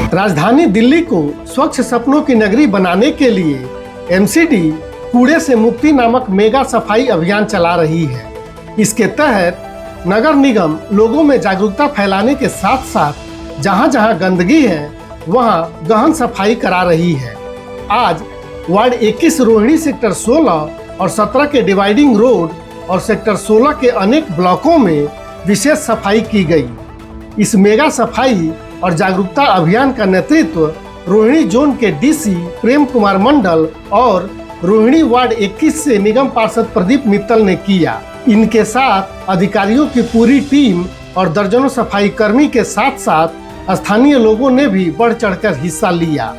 राजधानी दिल्ली को स्वच्छ सपनों की नगरी बनाने के लिए एमसीडी कूड़े से मुक्ति नामक मेगा सफाई अभियान चला रही है। इसके तहत नगर निगम लोगों में जागरूकता फैलाने के साथ साथ जहां जहां गंदगी है वहां गहन सफाई करा रही है। आज वार्ड 21 रोहिणी सेक्टर 16 और 17 के डिवाइडिंग रोड और सेक्टर 16 के अनेक ब्लॉकों में विशेष सफाई की गई। इस मेगा सफाई और जागरूकता अभियान का नेतृत्व रोहिणी जोन के डीसी प्रेम कुमार मंडल और रोहिणी वार्ड 21 से निगम पार्षद प्रदीप मित्तल ने किया। इनके साथ अधिकारियों की पूरी टीम और दर्जनों सफाई कर्मी के साथ साथ स्थानीय लोगों ने भी बढ़ चढ़कर हिस्सा लिया।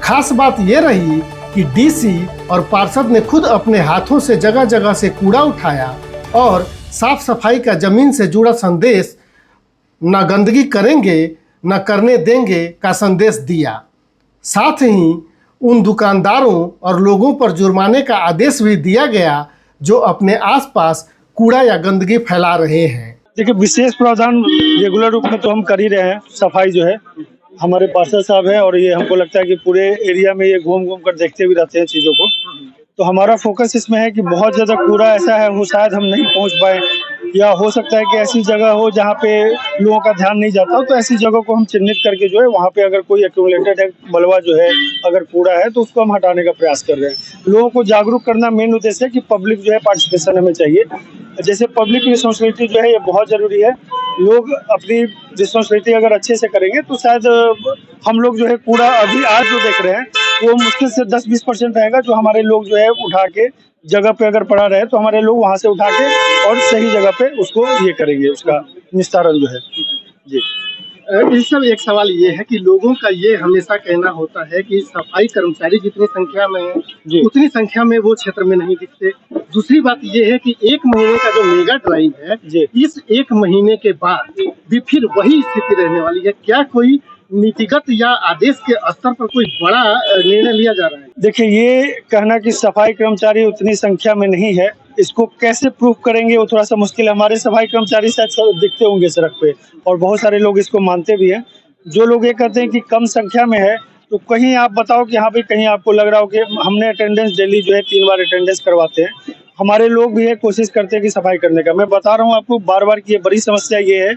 खास बात ये रही कि डीसी और पार्षद ने खुद अपने हाथों से जगह जगह से कूड़ा उठाया और साफ सफाई का जमीन से जुड़ा संदेश न गंदगी करेंगे न करने देंगे का संदेश दिया। साथ ही उन दुकानदारों और लोगों पर जुर्माने का आदेश भी दिया गया जो अपने आसपास कूड़ा या गंदगी फैला रहे हैं। देखिए, विशेष प्रावधान रेगुलर रूप में तो हम कर ही रहे हैं। सफाई जो है हमारे पार्षद साहब है और ये हमको लगता है कि पूरे एरिया में ये घूम घूम कर देखते भी रहते हैं चीज़ों को। तो हमारा फोकस इसमें है कि बहुत ज़्यादा कूड़ा ऐसा है वो शायद हम नहीं पहुंच पाए, या हो सकता है कि ऐसी जगह हो जहाँ पे लोगों का ध्यान नहीं जाता हो, तो ऐसी जगह को हम चिन्हित करके जो है वहाँ पे अगर कोई एक्यूमुलेटेड है मलबा जो है अगर कूड़ा है तो उसको हम हटाने का प्रयास कर रहे हैं। लोगों को जागरूक करना मेन उद्देश्य है कि पब्लिक जो है पार्टिसिपेशन हमें चाहिए। जैसे पब्लिक रिस्पॉन्सिबिलिटी जो है ये बहुत ज़रूरी है। लोग अपनी रिस्पॉन्सिबिलिटी अगर अच्छे से करेंगे तो शायद हम लोग जो है कूड़ा अभी आज जो देख रहे हैं वो मुश्किल से 10-20% रहेगा जो हमारे लोग जो है उठा के जगह पे अगर पड़ा रहे तो हमारे लोग वहाँ से उठा के और सही जगह पे उसको ये करेंगे, उसका निस्तारण जो है। जी, इस सब एक सवाल ये है कि लोगों का ये हमेशा कहना होता है कि सफाई कर्मचारी जितनी संख्या में है उतनी संख्या में वो क्षेत्र में नहीं दिखते। दूसरी बात ये है कि 1 महीने का जो मेगा ड्राइव है इस 1 महीने के बाद भी फिर वही स्थिति रहने वाली है। क्या कोई नीतिगत या आदेश के स्तर पर कोई बड़ा निर्णय लिया जा रहा है? देखिए, ये कहना कि सफाई कर्मचारी उतनी संख्या में नहीं है, इसको कैसे प्रूफ करेंगे वो थोड़ा सा मुश्किल है। हमारे सफाई कर्मचारी शायद दिखते होंगे सड़क पे और बहुत सारे लोग इसको मानते भी हैं। जो लोग ये कहते हैं कि कम संख्या में है तो कहीं आप बताओ कि हाँ भाई कहीं आपको लग रहा हो कि हमने अटेंडेंस डेली जो है 3 बार अटेंडेंस करवाते हैं। हमारे लोग भी है कोशिश करते हैं कि सफाई करने का। मैं बता रहा हूँ आपको बार बार की ये बड़ी समस्या ये है,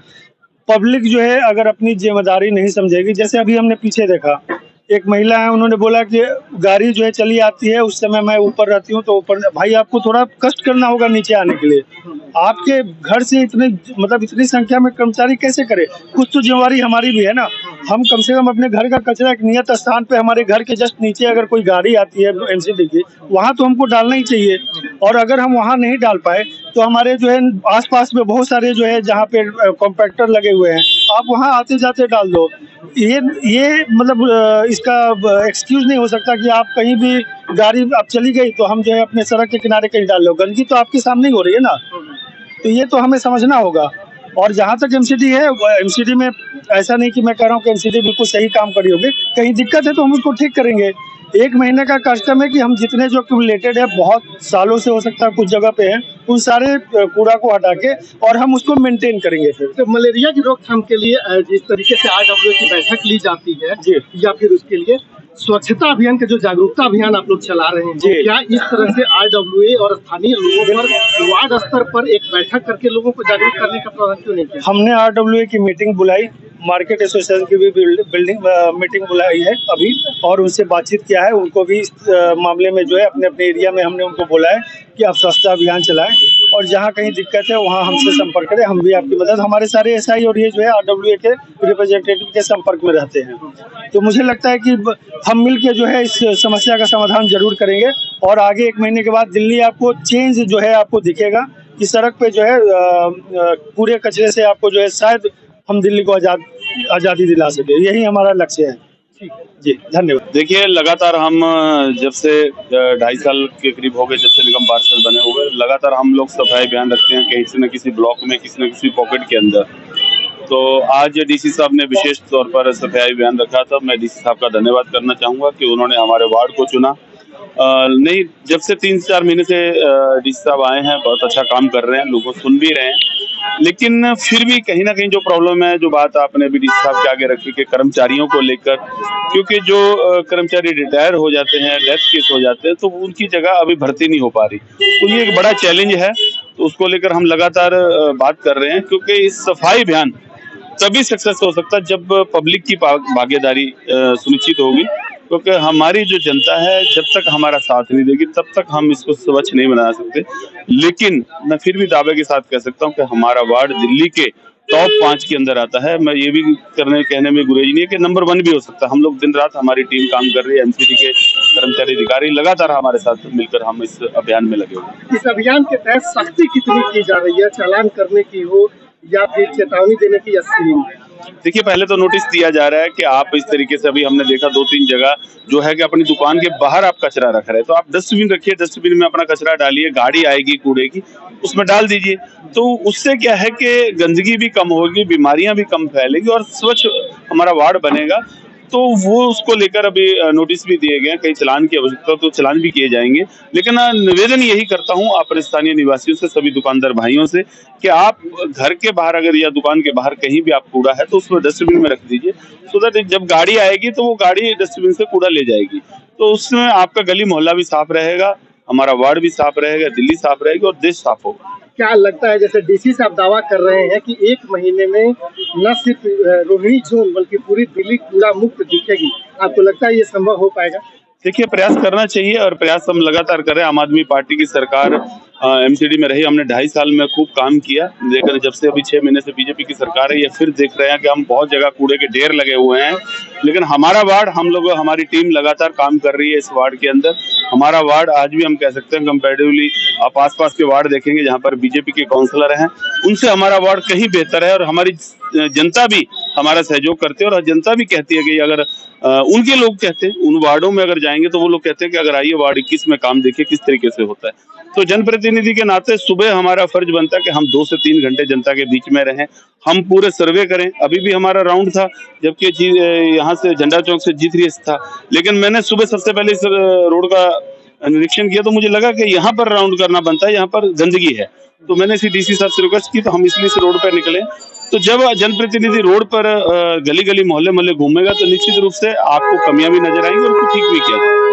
पब्लिक जो है अगर अपनी जिम्मेदारी नहीं समझेगी। जैसे अभी हमने पीछे देखा, एक महिला है, उन्होंने बोला कि गाड़ी जो है चली आती है उस समय मैं ऊपर रहती हूँ तो ऊपर। भाई आपको थोड़ा कष्ट करना होगा नीचे आने के लिए। आपके घर से इतनी संख्या में कर्मचारी कैसे करे? कुछ तो जिम्मेवारी हमारी भी है ना। हम कम से कम अपने घर का कचरा एक नियत स्थान पे हमारे घर के जस्ट नीचे अगर कोई गाड़ी आती है एमसीडी की, वहाँ तो हमको डालना ही चाहिए। और अगर हम वहाँ नहीं डाल पाए तो हमारे जो है आसपास में बहुत सारे जो है जहाँ पे कॉम्पैक्टर लगे हुए हैं, आप वहाँ आते जाते डाल दो। ये इसका एक्सक्यूज नहीं हो सकता कि आप कहीं भी गाड़ी अब चली गई तो हम जो है अपने सड़क के किनारे कहीं डाल लो। गंदगी तो आपके सामने ही हो रही है ना, तो ये तो हमें समझना होगा। और जहाँ तक एमसीडी है, एमसीडी में ऐसा नहीं कि मैं कह रहा हूँ कि एमसीडी बिल्कुल सही काम करी होगी। कहीं दिक्कत है तो हम उसको ठीक करेंगे। 1 महीने का कस्टम है कि हम जितने जो एक्यूमुलेटेड है बहुत सालों से हो सकता है कुछ जगह पे है, उन सारे कूड़ा को हटा के और हम उसको मेंटेन करेंगे। फिर तो मलेरिया की रोकथाम के लिए जिस तरीके से RWA की बैठक ली जाती है या फिर उसके लिए स्वच्छता अभियान के जो जागरूकता अभियान आप लोग चला रहे हैं, क्या इस तरह से RWA और स्थानीय लोगों पर वार्ड स्तर पर एक बैठक करके लोगों को जागरूक करने का प्रावधान क्यों नहीं किया? हमने RWA की मीटिंग बुलाई, मार्केट एसोसिएशन की भी बिल्डिंग मीटिंग बुलाई है अभी और उनसे बातचीत किया है। उनको भी इस मामले में जो है अपने अपने एरिया में हमने उनको बोला है कि आप स्वच्छता अभियान चलाएं और जहाँ कहीं दिक्कत है वहाँ हमसे संपर्क करें, हम भी आपकी मदद। हमारे सारे SI और ये जो है RWA के रिप्रेजेंटेटिव के संपर्क में रहते हैं। तो मुझे लगता है कि हम मिल के जो है इस समस्या का समाधान जरूर करेंगे और आगे 1 महीने के बाद दिल्ली आपको चेंज जो है आपको दिखेगा कि सड़क पे जो है पूरे कचरे से आपको जो है शायद हम दिल्ली को आज़ादी दिला सके। यही हमारा लक्ष्य है। जी, धन्यवाद। देखिए, लगातार हम जब से 2.5 साल के करीब हो गए जब से निगम पार्षद बने हुए, लगातार हम लोग सफाई अभियान रखते हैं किसी न किसी ब्लॉक में, किसी न किसी पॉकेट के अंदर। तो आज डीसी साहब ने विशेष तौर पर सफाई अभियान रखा था। मैं डीसी साहब का धन्यवाद करना चाहूँगा कि उन्होंने हमारे वार्ड को चुना। नहीं, जब से 3-4 महीने से डीसी साहब आए हैं बहुत अच्छा काम कर रहे हैं, लोगों को सुन भी रहे हैं लेकिन फिर भी कहीं ना कहीं जो प्रॉब्लम है, जो बात आपने भी डीसी साहब के आगे रखी कि कर्मचारियों को लेकर, क्योंकि जो कर्मचारी रिटायर हो जाते हैं, डेथ केस हो जाते हैं, तो उनकी जगह अभी भर्ती नहीं हो पा रही। तो ये एक बड़ा चैलेंज है, तो उसको लेकर हम लगातार बात कर रहे हैं, क्योंकि इस सफाई अभियान तभी सक्सेस हो सकता है जब पब्लिक की भागीदारी सुनिश्चित होगी, क्योंकि हमारी जो जनता है जब तक हमारा साथ नहीं देगी तब तक हम इसको स्वच्छ नहीं बना सकते। लेकिन मैं फिर भी दावे के साथ कह सकता हूँ कि हमारा वार्ड दिल्ली के टॉप 5 के अंदर आता है। मैं ये भी कहने में गुरेज नहीं है कि नंबर 1 भी हो सकता है। हम लोग दिन रात, हमारी टीम काम कर रही है, एमसीडी के कर्मचारी अधिकारी लगातार हमारे साथ मिलकर हम इस अभियान में लगे हुए हैं। इस अभियान के तहत सख्ती कितनी की जा रही है, चालान करने की हो या फिर चेतावनी देने की या स्क्रीनिंग? देखिए, पहले तो नोटिस दिया जा रहा है कि आप इस तरीके से, अभी हमने देखा 2-3 जगह जो है कि अपनी दुकान के बाहर आप कचरा रख रहे हैं, तो आप डस्टबिन रखिए, डस्टबिन में अपना कचरा डालिए, गाड़ी आएगी कूड़े की उसमें डाल दीजिए। तो उससे क्या है कि गंदगी भी कम होगी, बीमारियां भी कम फैलेंगी और स्वच्छ हमारा वार्ड बनेगा। तो वो उसको लेकर अभी नोटिस भी दिए गए हैं, कहीं चालान की आवश्यकता तो चालान भी किए जाएंगे। लेकिन निवेदन यही करता हूं अपने स्थानीय निवासियों से, सभी दुकानदार भाइयों से, कि आप घर के बाहर अगर या दुकान के बाहर कहीं भी आप कूड़ा है तो उसमें डस्टबिन में रख दीजिए, सो दैट जब गाड़ी आएगी तो वो गाड़ी डस्टबिन से कूड़ा ले जाएगी। तो उसमें आपका गली मोहल्ला भी साफ रहेगा, हमारा वार्ड भी साफ रहेगा, दिल्ली साफ रहेगी और देश साफ होगा। क्या लगता है, जैसे डीसी साहब दावा कर रहे हैं कि 1 महीने में न सिर्फ रोहिणी जोन बल्कि पूरी दिल्ली कूड़ा मुक्त दिखेगी, आपको लगता है ये संभव हो पाएगा? देखिए, प्रयास करना चाहिए और प्रयास हम लगातार कर रहे हैं। आम आदमी पार्टी की सरकार एमसीडी में रही, हमने 2.5 साल में खूब काम किया। लेकिन जब से अभी 6 महीने से बीजेपी की सरकार है, ये फिर देख रहे हैं कि हम बहुत जगह कूड़े के ढेर लगे हुए हैं। लेकिन हमारा वार्ड, हम लोग, हमारी टीम लगातार काम कर रही है इस वार्ड के अंदर। हमारा वार्ड आज भी हम कह सकते हैं कंपैरेटिवली, आप आसपास के वार्ड देखेंगे जहाँ पर बीजेपी के काउंसलर हैं, उनसे हमारा वार्ड कहीं बेहतर है। और हमारी जनता भी हमारा सहयोग करती है और जनता भी कहती है कि अगर उनके लोग कहते हैं, उन वार्डों में अगर जाएंगे तो वो लोग कहते हैं कि अगर आइए वार्ड 21 में काम देखिए किस तरीके से होता है। तो जनप्रतिनिधि के नाते सुबह हमारा फर्ज बनता है कि हम 2 से 3 घंटे जनता के बीच में रहें, हम पूरे सर्वे करें। अभी भी हमारा राउंड था, जबकि यहाँ से झंडा चौक से G3 था, लेकिन मैंने सुबह सबसे पहले इस रोड का निरीक्षण किया तो मुझे लगा कि यहाँ पर राउंड करना बनता है, यहाँ पर गंदगी है। तो मैंने इसी डीसी साहब से रिक्वेस्ट की, तो हम इसलिए इस रोड पर निकले। तो जब जनप्रतिनिधि रोड पर गली गली मोहल्ले मोहल्ले घूमेगा तो निश्चित रूप से आपको कमियां भी नजर आएंगी और उसको ठीक भी किया जाएगा।